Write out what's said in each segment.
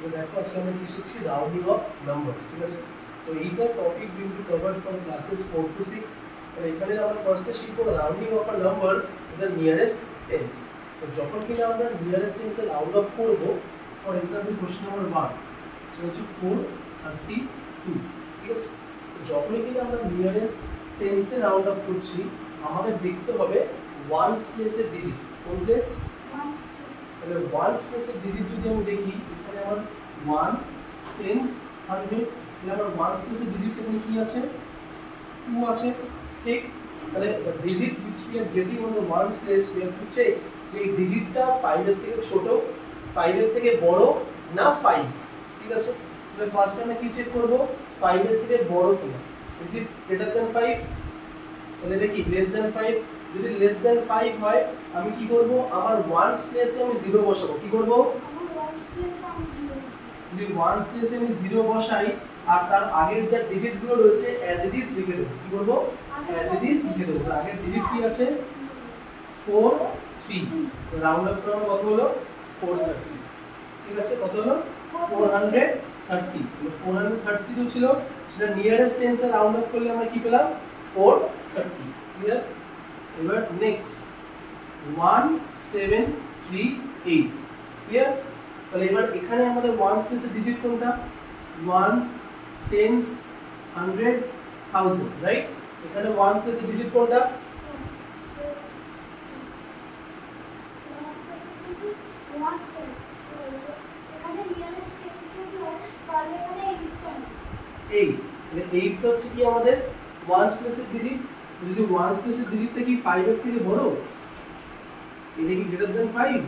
তো দেখো আজকে আমরা কি শিখছি রাউন্ডিং অফ নাম্বারস, ঠিক আছে। তো এইটা topic will be covered from classes 4 to 6। তো এখানে আমরা ফার্স্টে শিখবো rounding of a number to the nearest tense. তো যখন কিনা আমরা নিয়ারেস্ট টেন্সে রাউন্ড অফ করব, ফর এক্সাম্পল কোশ্চেন নাম্বার 1 সেটা হচ্ছে 432, ঠিক আছে। তো যখনই কিনা আমরা নিয়ারেস্ট টেন্সে রাউন্ড অফ করছি আমাদের দেখতে হবে ওয়ানস প্লেসের ডিজিট। কোন প্লেস? তাহলে ওয়ানস প্লেসের ডিজিট যদি আমি দেখি, এখানে আমার 1 10 100, তাহলে আমার ওয়ানস প্লেসের ডিজিট এখানে কি আছে? 2 আছে, ঠিক। তাহলে the digit which we are getting on the ones place we have to check যে এই ডিজিটটা 5 এর থেকে ছোট, 5 এর থেকে বড় না 5, ঠিক আছে। তাহলে ফার্স্ট আমরা কি চেক করব? 5 এর থেকে বড় কিনা। is it greater than 5? তাহলে এটা কি less than 5? যদি less than 5 হয় আমি কি করব? আমার ওয়ানস প্লেসে আমি 0 বসাবো। কি করব? আমার ওয়ানস প্লেসে আমি 0 যদি ওয়ানস প্লেসে আমি 0 বসাই আর তার আগের যে ডিজিট গুলো রয়েছে অ্যাজ ইট ইজ লিখে দেব। কি করব? অ্যাজ ইট ইজ লিখে দেব। তার আগের ডিজিট কি আছে? 4 3। রাউন্ড অফ করার কত হলো? 430, ঠিক আছে। কত হলো? 430। মানে 432 ছিল, সেটা নিয়ারেস্ট টেন্সে রাউন্ড অফ করলে আমরা কি পেলাম? 430, ক্লিয়ার। এবার নেক্সট 1738, ক্লিয়ার। তাহলে এবার এখানে আমাদের ওয়ানস প্লেসের ডিজিট কোনটা? Ones tens 100 1000, right. এখানে ওয়ানস প্লেসের ডিজিট কোনটা? এখানে নিয়ারেস্ট টেন্স কি হয়? তাহলে এখানে 8। তাহলে 8 তো হচ্ছে কি আমাদের ওয়ানস প্লেসের ডিজিট। যদি ওয়ানস প্লেসের ডিজিটটা কি 5 এর থেকে বড়, এটা কি গ্রেটার দ্যান 5?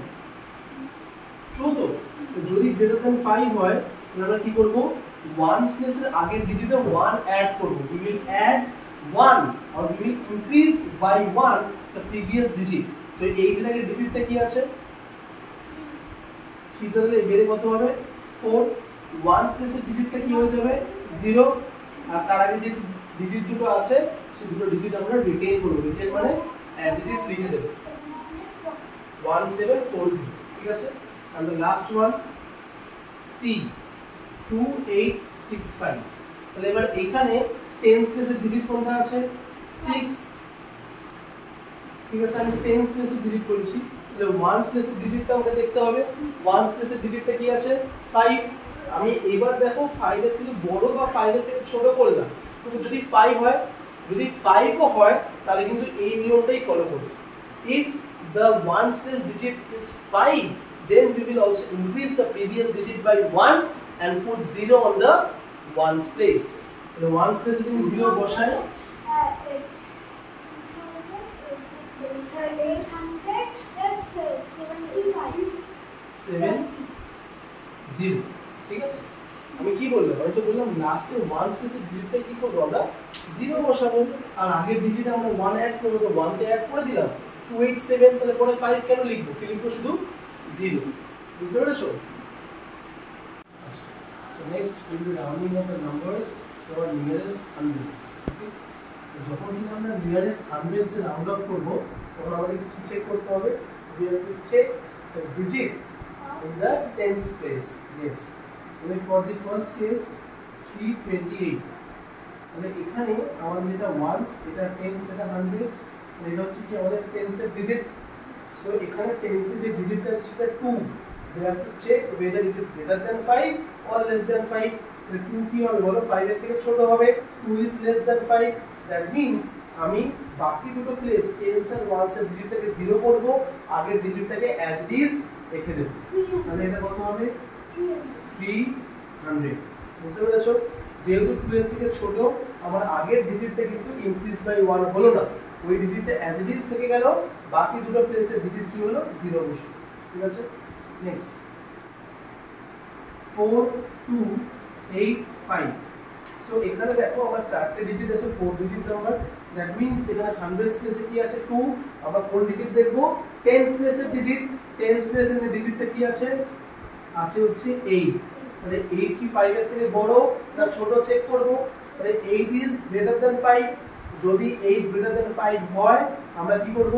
ট্রু তো। তো যদি গ্রেটার দ্যান 5 হয় তাহলে আমরা কি করব? ওয়ানস প্লেসের আগের ডিজিটে 1 অ্যাড করব। we will add 1 or we will increase by 1 the previous digit। তো এই এর ডিজিটটা কি আছে? 3। তাহলে বেড়ে কত হবে? 4। ওয়ানস প্লেসের ডিজিটটা কি হয়ে যাবে? 0। আর তার আগে যে ডিজিট দুটো আছে সেই দুটো ডিজিট আমরা রিটেইন করব। রিটেইন মানে অ্যাজ ইট ইজ লিখে দেব 1740, ঠিক আছে। and the last one C 2865। তাহলে এবার এখানে টেন্স প্লেসের ডিজিট কোনটা আছে? 6, ঠিক আছে। আমি টেন্স প্লেসের ডিজিট করেছি, তাহলে ওয়ানস প্লেসের ডিজিটটা আমাকে দেখতে হবে। ওয়ানস প্লেসের ডিজিটটা কি আছে? 5। আমি এবার দেখো 5 এর থেকে বড় বা 5 এর থেকে ছোট করলাম, কিন্তু যদি 5 হয়, যদি 5 ও হয় তাহলে কিন্তু এই নিয়মটাই ফলো করব। if the ones place digit is 5, then we will also increase the previous digit by 1 and put 0 on the ones place. The ones place যদি 0 বসাই 875, ঠিক আছে। আমি কি বললাম? আমি তো বললাম লাস্টে ওয়ানস প্লেসের ডিজিটটা কি করব? আমরা 0 বসাবো আর আগের ডিজিটে আমরা 1 অ্যাড করব। তো 1 তে অ্যাড করে দিলাম 287। তাহলে পরে 5 কেন লিখবো? কি লিখবো? শুধু 0। বুঝতে পেরেছো? So next will be rounding of the numbers to our nearest hundreds. Okay, যখন আমরা নিয়ারেস্ট হান্ড্রেডস এ রাউন্ড অফ করব তখন আমাদের কি চেক করতে হবে? we have to check the digit in the tens place. Yes, মানে for the first case 328। মানে এখানে আমাদের এটা ওয়ানস, এটা টেন্স, এটা হান্ড্রেডস, এটা হচ্ছে কি আমাদের টেন্স এর ডিজিট। সো এখানে টেন্স এর যে ডিজিটটা আছে সেটা 2। we have to check whether it is greater than 5 or less than 5। তাহলে 2 কি হবে বলো? 5 এর থেকে ছোট হবে। 2 is less than 5, that means আমি বাকি দুটো প্লেস টেন্স আর ওয়ানস এর ডিজিটটাকে 0 করব, আগের ডিজিটটাকে অ্যাজ ইট ইজ রেখে দেব। তাহলে এটা কত হবে? 300। বুঝতে পেরেছো? যেহেতু 2 এর থেকে ছোট আমার আগের ডিজিটটা কিন্তু ইনক্রিজ বাই 1 হলো না, ওই ডিজিটটা অ্যাজ ইট ইজ থেকে গেল, বাকি দুটো প্লেসের ডিজিট কি হলো? 0 বসলো, ঠিক আছে। নেক্সট 4285। সো এখানে দেখো আমার চারটে ডিজিট আছে, 4 ডিজিট নাম্বার। দ্যাট মিন্স এখানে হান্ড্রেডস প্লেসে কি আছে? 2। আমরা কোন ডিজিট দেখব? টেন্স প্লেসের ডিজিট। টেন্স প্লেসের ডিজিটটা কি আছে? আছে হচ্ছে 8। মানে 8 কি 5 এর থেকে বড় না ছোট চেক করব। তাহলে 8 ইজ গ্রেটার দ্যান 5। যদি 8 গ্রেটার দ্যান 5 হয় আমরা কি করব?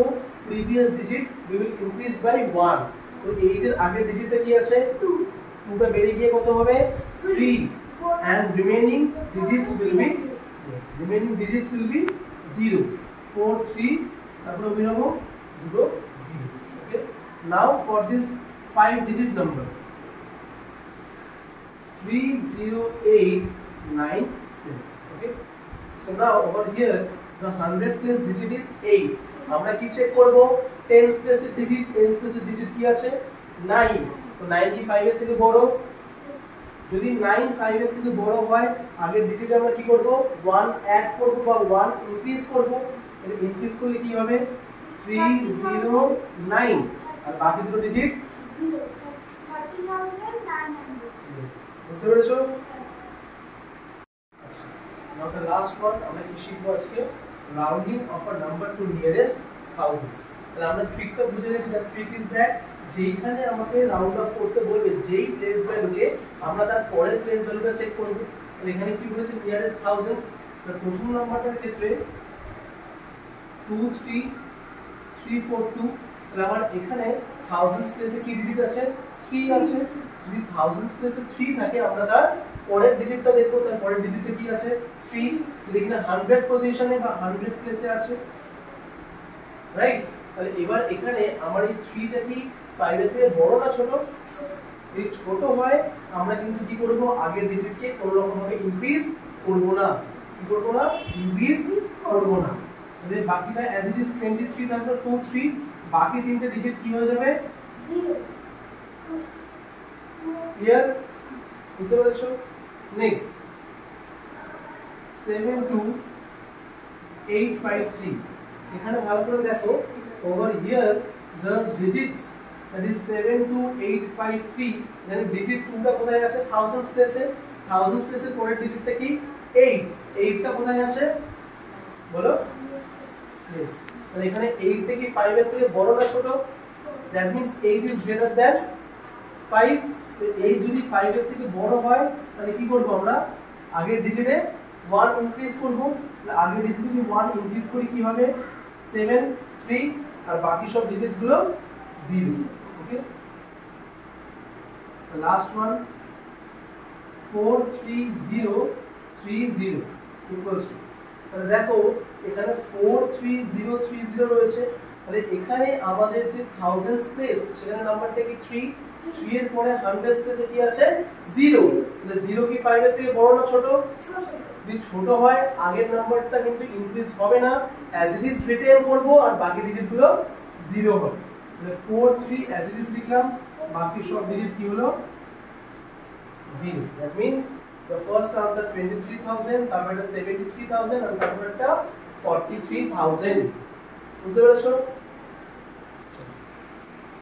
Previous digit we will increase by 1। তো 8 এর আগের ডিজিটটা কি আছে? 2। 2 2টা বেরিয়ে গিয়ে কত হবে 3 and remaining digits will be remaining digits will be 0 4 3 তারপরে অভিনব দুটো 0 okay now for this 5 digit number 30897 okay so now over here the 100 place digit is 8 আমরা কি চেক করব 10 প্লেসের ডিজিট কি আছে 9 তো 9 কি 5 এর থেকে বড় যদি 9 5 এর থেকে বড় হয় আগের ডিজিটে আমরা কি করব 1 অ্যাড করব বা 1 ইনক্রিজ করব তাহলে ইনক্রিজ করলে কি হবে 309 আর বাকি দুটো ডিজিট 30900 yes বুঝতে পেরেছো আচ্ছা now the last one আমরা কি শিখবো আজকে rounding of a number to nearest thousands তাহলে আমরা ট্রিকটা বুঝে গেছি দ্যাট ট্রিক ইজ দ্যাট যেখানে আমাকে রাউন্ড অফ করতে বলবে যেই প্লেস ভ্যালুকে আমরা তার পরের প্লেস ভ্যালুটা চেক করব তাহলে এখানে কি বলেছে নিয়ারেস্ট থাউজেন্ডস তার প্রথম নাম্বারটার ক্ষেত্রে 23342 তাহলে আমার এখানে থাউজেন্ডস প্লেসে কি ডিজিট আছে 3 আছে যদি থাউজেন্ডস প্লেসে 3 থাকে আমরা তার পরের ডিজিটটা দেখব তার পরের ডিজিটে কি আছে 3 যদি কিনা 100 পজিশনে বা 100 প্লেসে আছে রাইট তাহলে এবার এখানে আমার এই 3 টা কি 5 এর থেকে বড় না ছোট যদি ছোট হয় আমরা কিন্তু কি করব আগের ডিজিটকে কোনো রকম ভাবে ইনক্রিজ করব না কি করব না ইনক্রিজ করব না তাহলে বাকিটা অ্যাজ ইট ইজ 23 থাকবে 23 বাকি তিনটে ডিজিট কি হয়ে যাবে 0 ক্লিয়ার বুঝতে পেরেছো নেক্সট 72853 এখানে ভালো করে দেখো over here the digits that is 72853 then digit 2 টা কোথায় আছে thousands place এ thousands place এর পরের ডিজিটটা কি 8 টা কোথায় আছে বলো yes তাহলে এখানে 8 টা কি 5 এর থেকে বড় না ছোট that means 8 is greater than 5 8 যদি 5 এর থেকে বড় হয় তাহলে কি করব আমরা আগের ডিজিটে 1 ইনক্রিজ করব তাহলে আগের ডিজিটে যদি 1 ইনক্রিজ করি কি হবে 7 3 আর বাকি সব ডিজিটস গুলো 0 ওকে the last one 43030 equals to তাহলে দেখো এখানে 43030 রয়েছে তাহলে এখানে আমাদের যে থাউজেন্ডস প্লেস সেখানে নাম্বারটা কি 3 3 এর পরে 100 প্লেসে কি আছে 0 তাহলে 0 কি 5 এর থেকে বড় না ছোট যদি ছোট হয় আগের নাম্বারটা কিন্তু ইনক্রিজ হবে না অ্যাজ ইট ইজ রিটেন করব আর বাকি ডিজিট গুলো 0 হবে তাহলে 43 অ্যাজ ইট ইজ লিখলাম বাকি সব ডিজিট কি হলো 0 that means the first answer 23000 তারপর এটা 73000 আর তারপর এটা 43000 বুঝতে পেরেছো